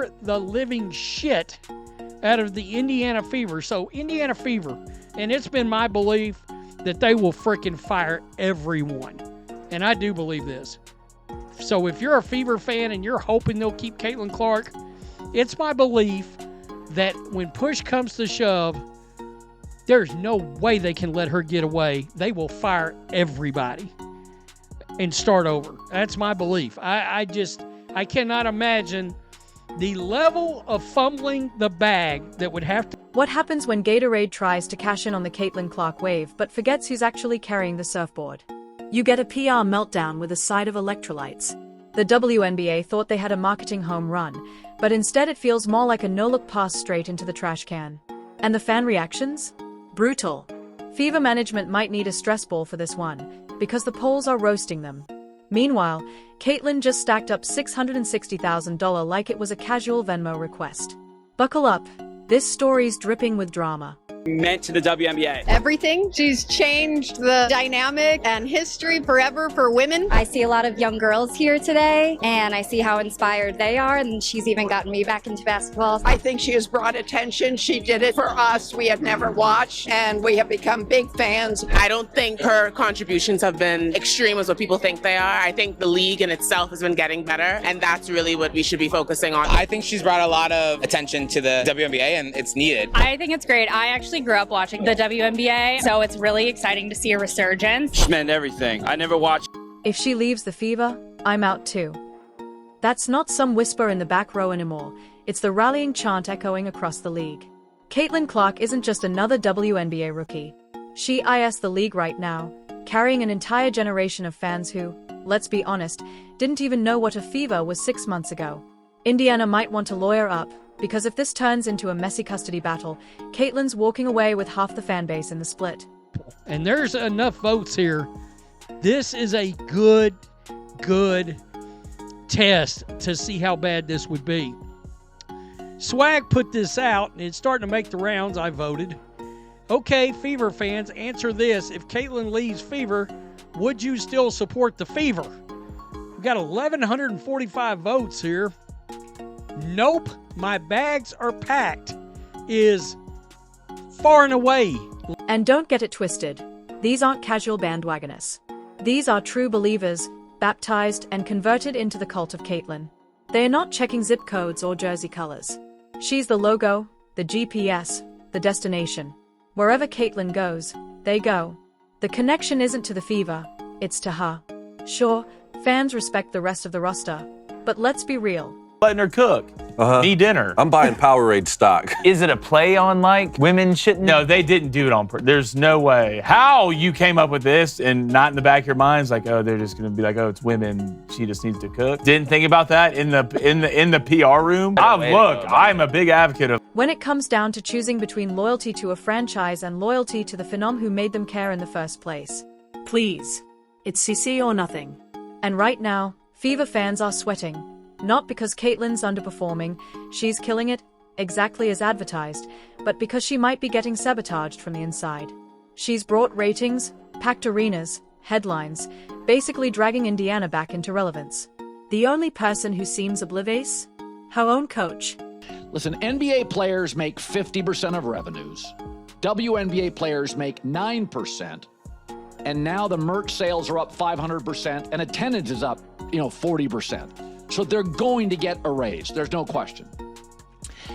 scare the living shit out of the Indiana Fever. So Indiana Fever, and it's been my belief that they will freaking fire everyone. And I do believe this. So if you're a Fever fan and you're hoping they'll keep Caitlin Clark, it's my belief that when push comes to shove, there's no way they can let her get away. They will fire everybody and start over. That's my belief. I cannot imagine the level of fumbling the bag that would have to... What happens when Gatorade tries to cash in on the Caitlin Clark wave but forgets who's actually carrying the surfboard? You get a PR meltdown with a side of electrolytes. The WNBA thought they had a marketing home run, but instead it feels more like a no-look pass straight into the trash can. And the fan reactions? Brutal. Fever management might need a stress ball for this one, because the polls are roasting them. Meanwhile, Caitlin just stacked up $660,000 like it was a casual Venmo request. Buckle up, this story's dripping with drama. Meant to the WNBA. Everything. She's changed the dynamic and history forever for women. I see a lot of young girls here today, and I see how inspired they are, and she's even gotten me back into basketball. I think she has brought attention. She did it for us. We had never watched, and we have become big fans. I don't think her contributions have been extreme as what people think they are. I think the league in itself has been getting better, and that's really what we should be focusing on. I think she's brought a lot of attention to the WNBA, and it's needed. I think it's great. I actually grew up watching the WNBA, so it's really exciting to see a resurgence. She meant everything. I never watched. If she leaves the Fever, I'm out too. That's not some whisper in the back row anymore. It's the rallying chant echoing across the league. Caitlin Clark isn't just another WNBA rookie. She is the league right now, carrying an entire generation of fans who, let's be honest, didn't even know what a Fever was 6 months ago. Indiana might want to lawyer up, because if this turns into a messy custody battle, Caitlin's walking away with half the fan base in the split. And there's enough votes here. This is a good test to see how bad this would be. Swag put this out, and it's starting to make the rounds. I voted. Okay, Fever fans, answer this. If Caitlin leaves Fever, would you still support the Fever? We've got 1,145 votes here. Nope, my bags are packed is far and away. And don't get it twisted. These aren't casual bandwagoners. These are true believers, baptized and converted into the cult of Caitlin. They are not checking zip codes or jersey colors. She's the logo, the GPS, the destination. Wherever Caitlin goes, they go. The connection isn't to the Fever, it's to her. Sure, fans respect the rest of the roster, but let's be real. Letting her cook. Me dinner. I'm buying Powerade stock. Is it a play on like women shouldn't? No, they didn't do it on purpose. There's no way. How you came up with this and not in the back of your minds like, oh, they're just gonna be like, oh, it's women. She just needs to cook. Didn't think about that in the PR room. Look, I'm a big advocate of. When it comes down to choosing between loyalty to a franchise and loyalty to the phenom who made them care in the first place, please, it's CC or nothing. And right now, Fever fans are sweating. Not because Caitlin's underperforming, she's killing it, exactly as advertised, but because she might be getting sabotaged from the inside. She's brought ratings, packed arenas, headlines, basically dragging Indiana back into relevance. The only person who seems oblivious? Her own coach. Listen, NBA players make 50% of revenues. WNBA players make 9%. And now the merch sales are up 500% and attendance is up, 40%. So they're going to get a raise. There's no question.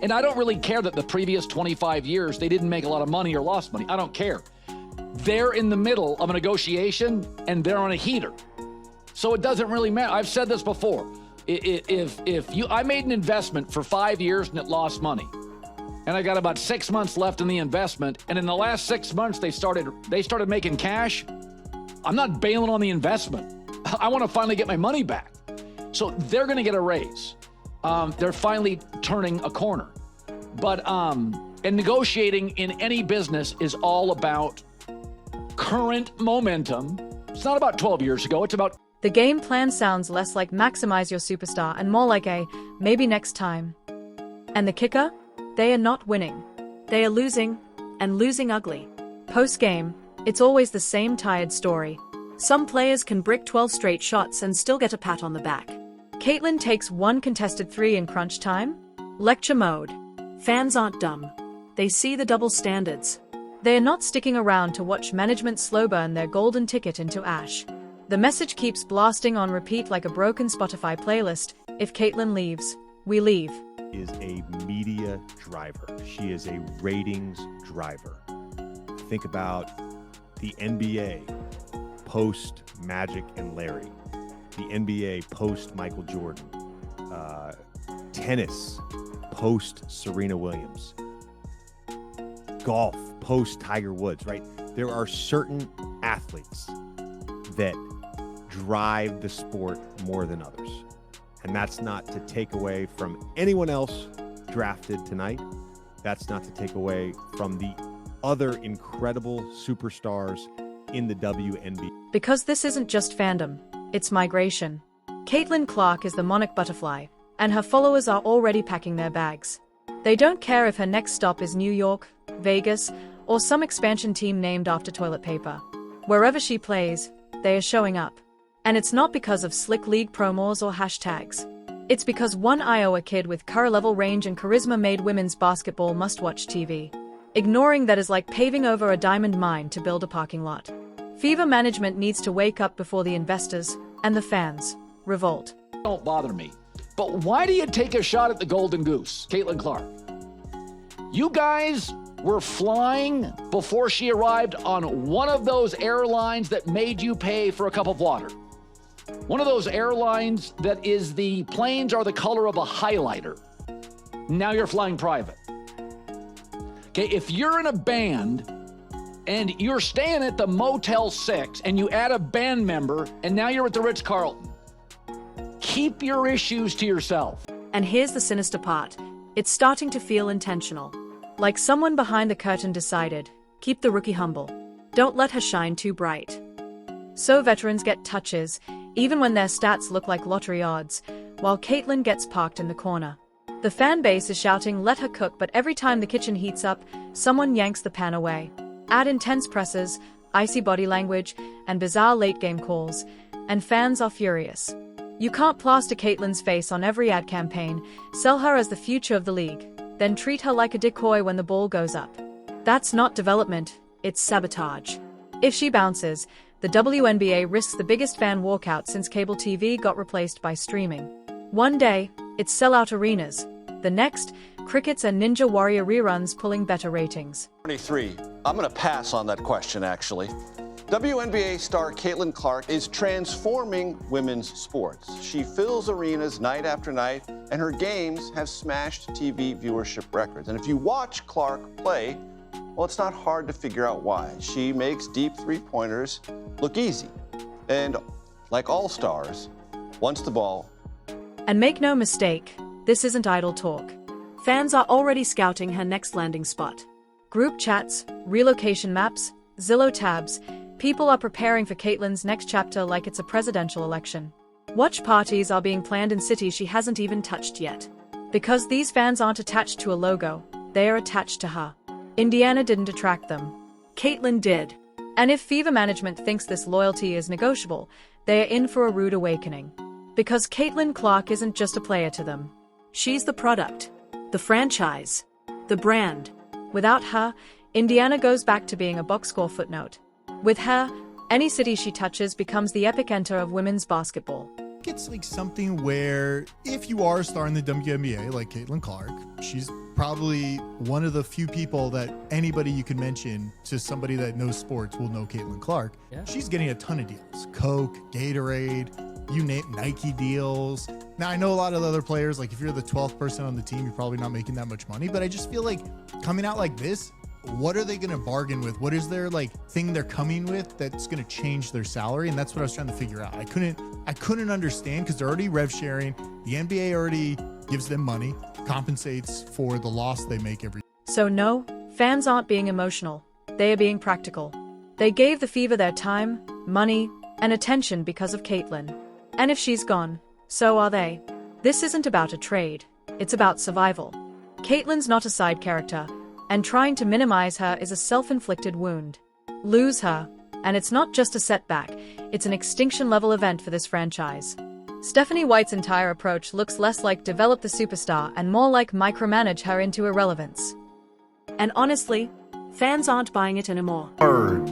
And I don't really care that the previous 25 years, they didn't make a lot of money or lost money. I don't care. They're in the middle of a negotiation and they're on a heater. So it doesn't really matter. I've said this before. I made an investment for 5 years and it lost money. And I got about 6 months left in the investment. And in the last 6 months, they started making cash. I'm not bailing on the investment. I want to finally get my money back. So they're going to get a raise. They're finally turning a corner. But and negotiating in any business is all about current momentum. It's not about 12 years ago. It's about... The game plan sounds less like maximize your superstar and more like a maybe next time. And the kicker? They are not winning. They are losing, and losing ugly. Post-game, it's always the same tired story. Some players can brick 12 straight shots and still get a pat on the back. Caitlin takes one contested 3 in crunch time, Lecture mode. Fans aren't dumb. They see the double standards. They are not sticking around to watch management slow burn their golden ticket into ash. The message keeps blasting on repeat like a broken Spotify playlist. If Caitlyn leaves, we leave. Is a media driver. She is a ratings driver. Think about the NBA post Magic and Larry, the NBA post Michael Jordan, tennis post Serena Williams, golf post Tiger Woods, right? There are certain athletes that drive the sport more than others. And that's not to take away from anyone else drafted tonight. That's not to take away from the other incredible superstars in the WNBA. Because this isn't just fandom, it's migration. Caitlyn Clark is the monarch butterfly, and her followers are already packing their bags. They don't care if her next stop is New York, Vegas, or some expansion team named after toilet paper. Wherever she plays, they are showing up. And it's not because of slick league promos or hashtags. It's because one Iowa kid with Curry-level range and charisma made women's basketball must-watch TV. Ignoring that is like paving over a diamond mine to build a parking lot. Fever management needs to wake up before the investors and the fans revolt. Don't bother me. But why do you take a shot at the golden goose, Caitlyn Clark? You guys were flying before she arrived on one of those airlines that made you pay for a cup of water. One of those airlines that is the planes are the color of a highlighter. Now you're flying private. Okay, if you're in a band and you're staying at the Motel 6 and you add a band member and now you're at the Ritz-Carlton, keep your issues to yourself. And here's the sinister part. It's starting to feel intentional. Like someone behind the curtain decided, keep the rookie humble. Don't let her shine too bright. So veterans get touches, even when their stats look like lottery odds, while Caitlyn gets parked in the corner. The fan base is shouting, let her cook, but every time the kitchen heats up, someone yanks the pan away. Add intense presses, icy body language, and bizarre late-game calls, and fans are furious. You can't plaster Caitlyn's face on every ad campaign, sell her as the future of the league, then treat her like a decoy when the ball goes up. That's not development, it's sabotage. If she bounces, the WNBA risks the biggest fan walkout since cable TV got replaced by streaming. One day, it's sellout arenas. The next, crickets and Ninja Warrior reruns pulling better ratings. 23. I'm going to pass on that question, actually. WNBA star Caitlyn Clark is transforming women's sports. She fills arenas night after night, and her games have smashed TV viewership records. And if you watch Clark play, well, it's not hard to figure out why. She makes deep three-pointers look easy. And like all stars, wants the ball. And make no mistake, this isn't idle talk. Fans are already scouting her next landing spot. Group chats, relocation maps, Zillow tabs, people are preparing for Caitlyn's next chapter like it's a presidential election. Watch parties are being planned in cities she hasn't even touched yet. Because these fans aren't attached to a logo, they are attached to her. Indiana didn't attract them. Caitlyn did. And if Fever management thinks this loyalty is negotiable, they are in for a rude awakening. Because Caitlyn Clark isn't just a player to them. She's the product, the franchise, the brand. Without her, Indiana goes back to being a box score footnote. With her, any city she touches becomes the epicenter of women's basketball. It's like something where if you are a star in the WNBA like Caitlyn Clark, she's probably one of the few people that anybody you can mention to somebody that knows sports will know Caitlyn Clark. Yeah. She's getting a ton of deals. Coke, Gatorade, you name Nike deals. Now, I know a lot of the other players, like if you're the 12th person on the team, you're probably not making that much money, but I just feel like coming out like this, what are they going to bargain with? What is their like thing they're coming with that's going to change their salary? And that's what I was trying to figure out. I couldn't understand because they're already rev sharing. The NBA already gives them money, compensates for the loss they make every. So no, fans aren't being emotional. They are being practical. They gave the Fever their time, money, and attention because of Caitlyn. And if she's gone, so are they. This isn't about a trade. It's about survival. Caitlyn's not a side character, and trying to minimize her is a self-inflicted wound. Lose her, and it's not just a setback, it's an extinction-level event for this franchise. Stephanie White's entire approach looks less like develop the superstar and more like micromanage her into irrelevance. And honestly, fans aren't buying it anymore.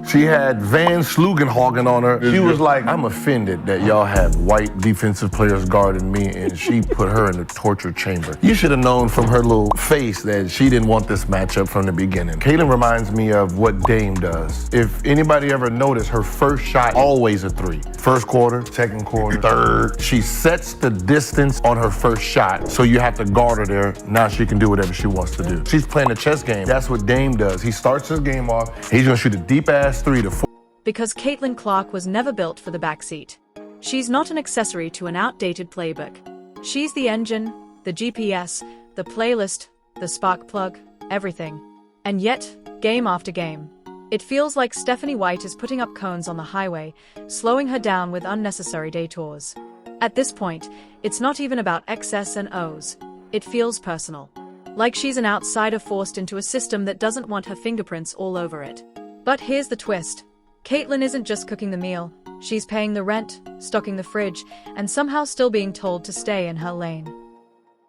She had Van Slugenhagen on her. She was like, I'm offended that y'all have white defensive players guarding me, and she put her in the torture chamber. You should have known from her little face that she didn't want this matchup from the beginning. Caitlin reminds me of what Dame does. If anybody ever noticed, her first shot, always a three. First quarter, second quarter, third. She sets the distance on her first shot, so you have to guard her there. Now she can do whatever she wants to do. She's playing a chess game. That's what Dame does. He starts his game off, he's gonna shoot a deep-ass three to four. Because Caitlin Clark was never built for the backseat. She's not an accessory to an outdated playbook. She's the engine, the GPS, the playlist, the spark plug, everything. And yet, game after game, it feels like Stephanie White is putting up cones on the highway, slowing her down with unnecessary detours. At this point, it's not even about X's and O's. It feels personal. Like she's an outsider forced into a system that doesn't want her fingerprints all over it. But here's the twist. Caitlin isn't just cooking the meal, she's paying the rent, stocking the fridge, and somehow still being told to stay in her lane.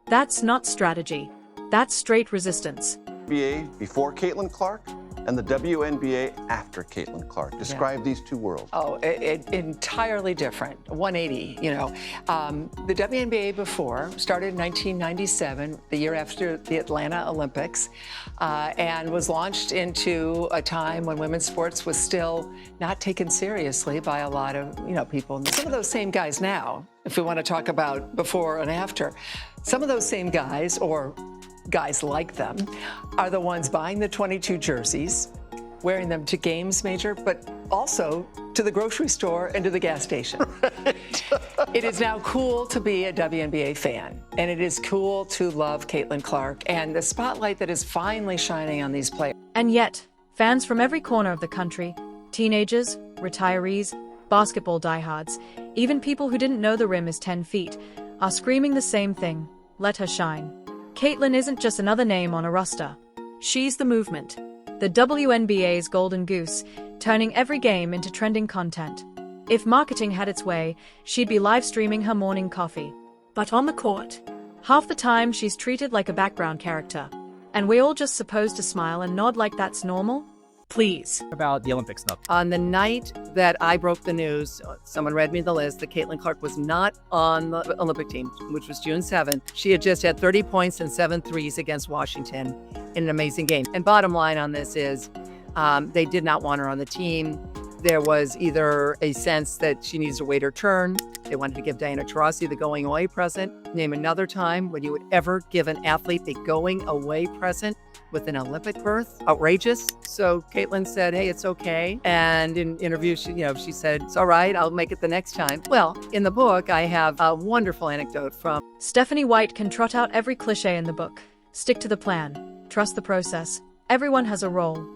That's not strategy. That's straight resistance. WNBA before Caitlin Clark and the WNBA after Caitlin Clark. Describe these two worlds. Oh, entirely different. 180, you know. The WNBA before started in 1997, the year after the Atlanta Olympics, and was launched into a time when women's sports was still not taken seriously by a lot of, people. Some of those same guys now, if we want to talk about before and after, some of those same guys, or guys like them, are the ones buying the 22 jerseys, wearing them to games, Major, but also to the grocery store and to the gas station. It is now cool to be a WNBA fan, and it is cool to love Caitlin Clark and the spotlight that is finally shining on these players. And yet, fans from every corner of the country, teenagers, retirees, basketball diehards, even people who didn't know the rim is 10 feet, are screaming the same thing: let her shine. Caitlin isn't just another name on a roster. She's the movement. The WNBA's golden goose, turning every game into trending content. If marketing had its way, she'd be live streaming her morning coffee. But on the court, half the time she's treated like a background character. And we're all just supposed to smile and nod like that's normal? Please. About the Olympic stuff. On the night that I broke the news, someone read me the list that Caitlin Clark was not on the Olympic team, which was June 7th. She had just had 30 points and 7 threes against Washington in an amazing game. And bottom line on this is they did not want her on the team. There was either a sense that she needs to wait her turn. They wanted to give Diana Taurasi the going away present. Name another time when you would ever give an athlete the going away present with an Olympic berth. Outrageous. So Caitlin said, hey, it's okay. And in interviews, she said, it's all right, I'll make it the next time. Well, in the book, I have a wonderful anecdote from Stephanie White can trot out every cliche in the book. Stick to the plan. Trust the process. Everyone has a role.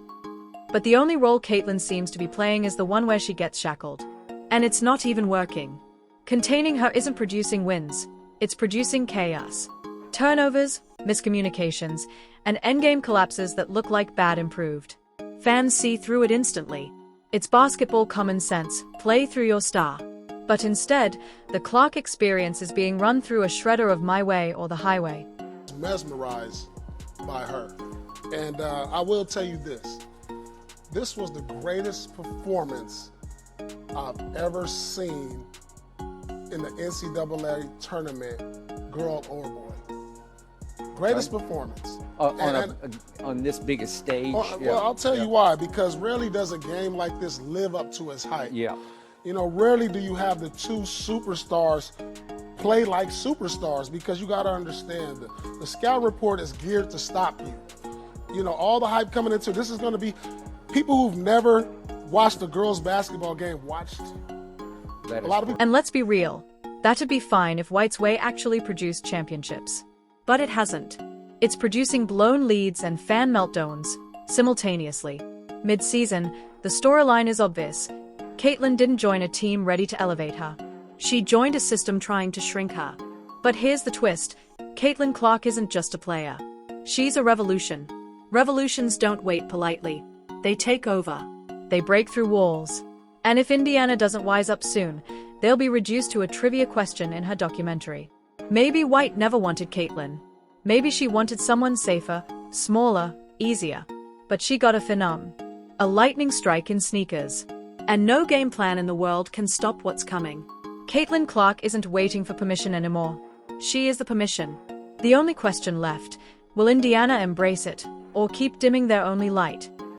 But the only role Caitlin seems to be playing is the one where she gets shackled. And it's not even working. Containing her isn't producing wins. It's producing chaos. Turnovers, miscommunications, and endgame collapses that look like bad improved. Fans see through it instantly. It's basketball common sense, play through your star. But instead, the Clark experience is being run through a shredder of my way or the highway. Mesmerized by her. And I will tell you this. This was the greatest performance I've ever seen in the NCAA tournament, girl or boy. Greatest performance. On this biggest stage. Well, I'll tell you why. Because rarely does a game like this live up to its hype. Yeah. Rarely do you have the two superstars play like superstars, because you got to understand the scout report is geared to stop you. All the hype coming into this is going to be people who've never watched a girls' basketball game watched. A lot of people. And let's be real, that'd be fine if White's Way actually produced championships. But it hasn't. It's producing blown leads and fan meltdowns simultaneously. Mid-season, the storyline is obvious. Caitlin didn't join a team ready to elevate her. She joined a system trying to shrink her. But here's the twist. Caitlin Clark isn't just a player. She's a revolution. Revolutions don't wait politely. They take over. They break through walls. And if Indiana doesn't wise up soon, they'll be reduced to a trivia question in her documentary. Maybe White never wanted Caitlyn. Maybe she wanted someone safer, smaller, easier. But she got a phenom. A lightning strike in sneakers. And no game plan in the world can stop what's coming. Caitlyn Clark isn't waiting for permission anymore. She is the permission. The only question left, will Indiana embrace it, or keep dimming their only light?